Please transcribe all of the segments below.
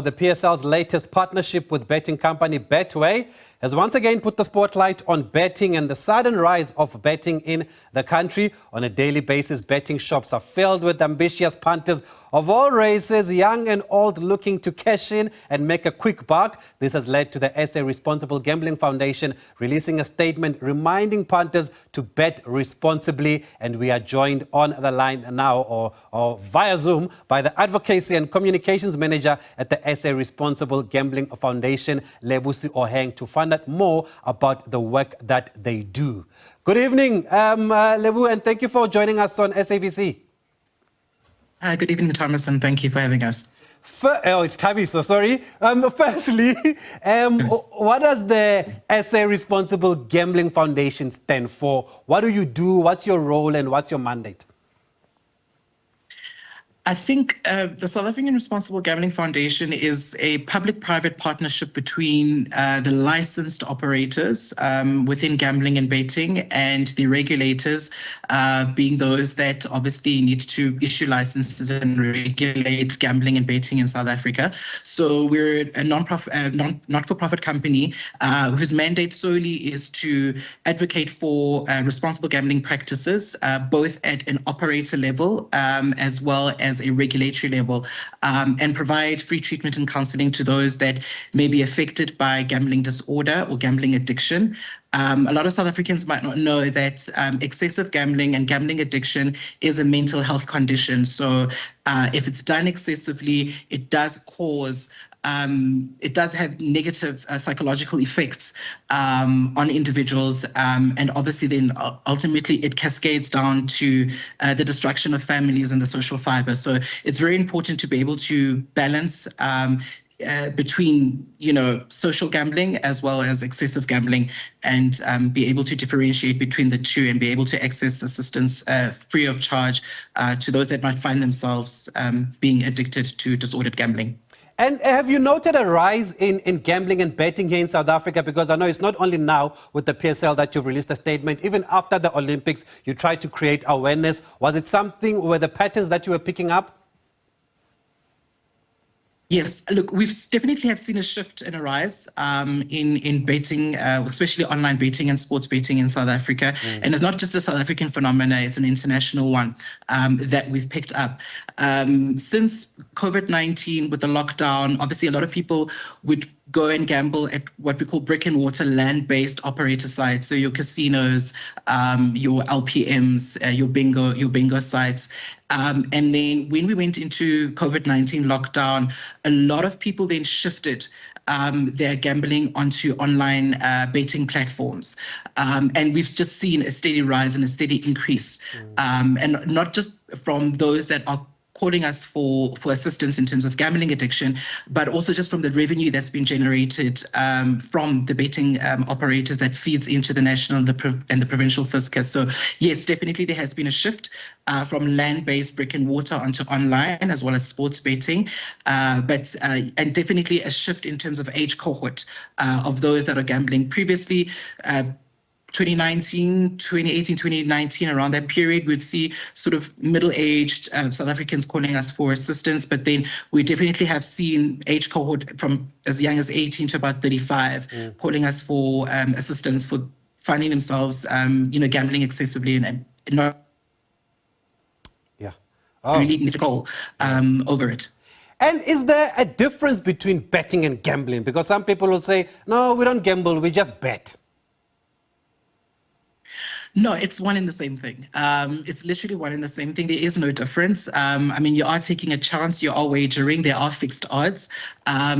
the PSL's latest partnership with betting company Betway has once again put the spotlight on betting and the sudden rise of betting in the country. On a daily basis, betting shops are filled with ambitious punters of all races, young and old, looking to cash in and make a quick buck. This has led to the SA Responsible Gambling Foundation releasing a statement reminding punters to bet responsibly. And we are joined on the line now or via Zoom by the Advocacy and Communications Manager at the SA Responsible Gambling Foundation, Lebusi Oheng, to find out more about the work that they do. Good evening, Lebu, and thank you for joining us on SABC. Good evening, Thomas, and thank you for having us. It's Tabi, so sorry. Firstly, what does the SA Responsible Gambling Foundation stand for? What do you do? What's your role and what's your mandate? I think the South African Responsible Gambling Foundation is a public-private partnership between the licensed operators within gambling and betting and the regulators, being those that obviously need to issue licenses and regulate gambling and betting in South Africa. So we're a not-for-profit company whose mandate solely is to advocate for responsible gambling practices, both at an operator level as well as a regulatory level, and provide free treatment and counseling to those that may be affected by gambling disorder or gambling addiction. A lot of South Africans might not know that excessive gambling and gambling addiction is a mental health condition. So if it's done excessively, it does cause it does have negative psychological effects on individuals, and obviously then ultimately it cascades down to the destruction of families and the social fiber. So it's very important to be able to balance between, social gambling as well as excessive gambling, and be able to differentiate between the two and be able to access assistance free of charge to those that might find themselves being addicted to disordered gambling. And have you noted a rise in gambling and betting here in South Africa? Because I know it's not only now with the PSL that you've released a statement. Even after the Olympics, you tried to create awareness. Was it something, were the patterns that you were picking up? Yes, look, we've definitely have seen a shift and a rise in betting, especially online betting and sports betting in South Africa. And it's not just a South African phenomenon, it's an international one that we've picked up. Since COVID-19 with the lockdown, obviously a lot of people would go and gamble at what we call brick and mortar land-based operator sites. So your casinos, your LPMs, your bingo sites. And then when we went into COVID-19 lockdown, a lot of people then shifted their gambling onto online betting platforms. And we've just seen a steady rise and a steady increase. And not just from those that are calling us for assistance in terms of gambling addiction, but also just from the revenue that's been generated from the betting operators that feeds into the national and the provincial fiscus. So yes, definitely there has been a shift from land-based brick and mortar onto online as well as sports betting, and definitely a shift in terms of age cohort of those that are gambling. Previously, 2018, 2019, around that period, we'd see sort of middle-aged South Africans calling us for assistance, but then we definitely have seen age cohort from as young as 18 to about 35 calling us for assistance for finding themselves, gambling excessively and not really musical over it. And is there a difference between betting and gambling? Because some people will say, no, we don't gamble, we just bet. No, it's one and the same thing. It's literally one and the same thing. There is no difference. You are taking a chance, you are wagering, there are fixed odds.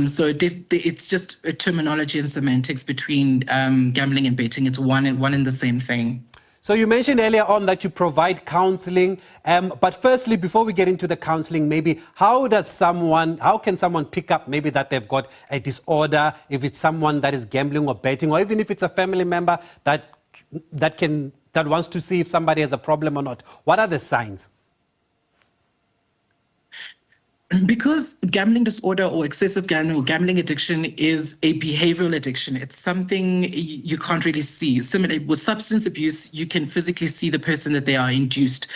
So it's just a terminology and semantics between gambling and betting. It's one and the same thing. So you mentioned earlier on that you provide counseling. But firstly, before we get into the counseling, maybe how can someone pick up maybe that they've got a disorder, if it's someone that is gambling or betting, or even if it's a family member that wants to see if somebody has a problem or not? What are the signs? Because gambling disorder or excessive gambling or gambling addiction is a behavioral addiction, it's something you can't really see. Similarly, with substance abuse, you can physically see the person that they are induced,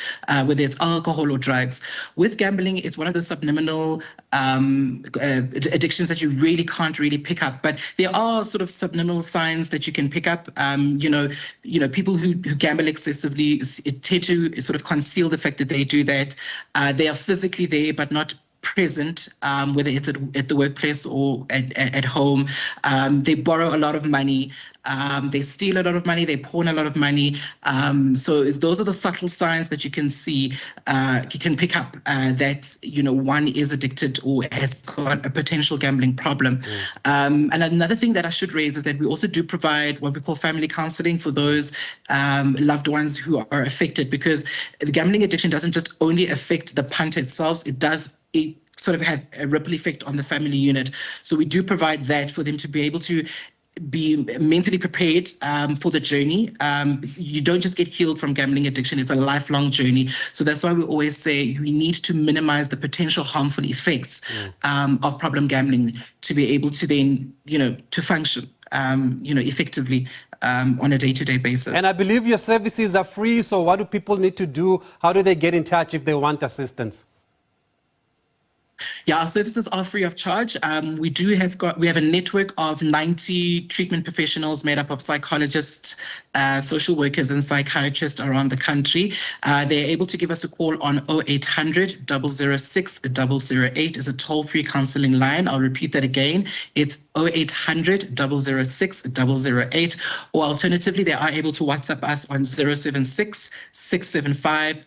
whether it's alcohol or drugs. With gambling, it's one of those subliminal addictions that you really can't really pick up. But there are sort of subliminal signs that you can pick up. People who gamble excessively tend to sort of conceal the fact that they do that. They are physically there, but not present, whether it's at the workplace or at home. They borrow a lot of money. They steal a lot of money. They pawn a lot of money. So those are the subtle signs that you can see, you can pick up that, one is addicted or has got a potential gambling problem. And another thing that I should raise is that we also do provide what we call family counseling for those loved ones who are affected, because the gambling addiction doesn't just only affect the punter itself, it sort of have a ripple effect on the family unit. So we do provide that for them to be able to be mentally prepared for the journey. You don't just get healed from gambling addiction. It's a lifelong journey. So that's why we always say we need to minimize the potential harmful effects of problem gambling to be able to then, to function, effectively on a day-to-day basis. And I believe your services are free. So what do people need to do? How do they get in touch if they want assistance? Yeah, our services are free of charge. We have a network of 90 treatment professionals made up of psychologists, social workers, and psychiatrists around the country. They're able to give us a call on 0800 006 008 is a toll-free counseling line. I'll repeat that again. It's 0800 006 008. Or alternatively, they are able to WhatsApp us on 076 675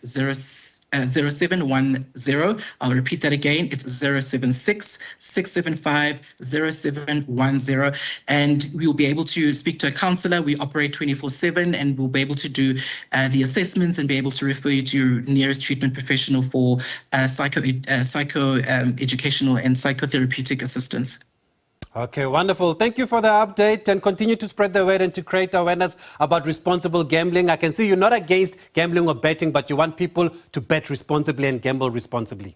0710. I'll repeat that again. It's 076 675 0710. And we will be able to speak to a counselor. We operate 24/7, and we'll be able to do the assessments and be able to refer you to your nearest treatment professional for educational and psychotherapeutic assistance. Okay, wonderful. Thank you for the update, and continue to spread the word and to create awareness about responsible gambling. I can see you're not against gambling or betting, but you want people to bet responsibly and gamble responsibly.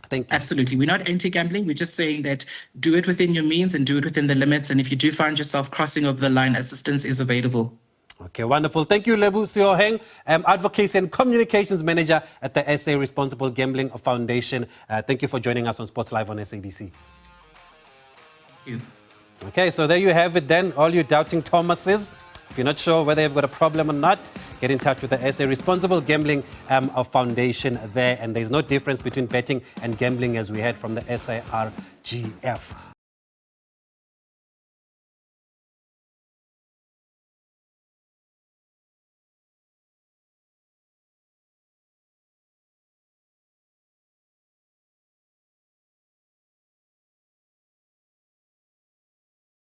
Thank you. Absolutely. We're not anti-gambling. We're just saying that do it within your means and do it within the limits. And if you do find yourself crossing over the line, assistance is available. Okay, wonderful. Thank you, Lebu Sioheng, Advocacy and Communications Manager at the SA Responsible Gambling Foundation. Thank you for joining us on Sports Live on SABC. Okay, so there you have it then, all you doubting Thomases. If you're not sure whether you've got a problem or not, get in touch with the SA Responsible Gambling Foundation there. And there's no difference between betting and gambling, as we heard from the SARGF.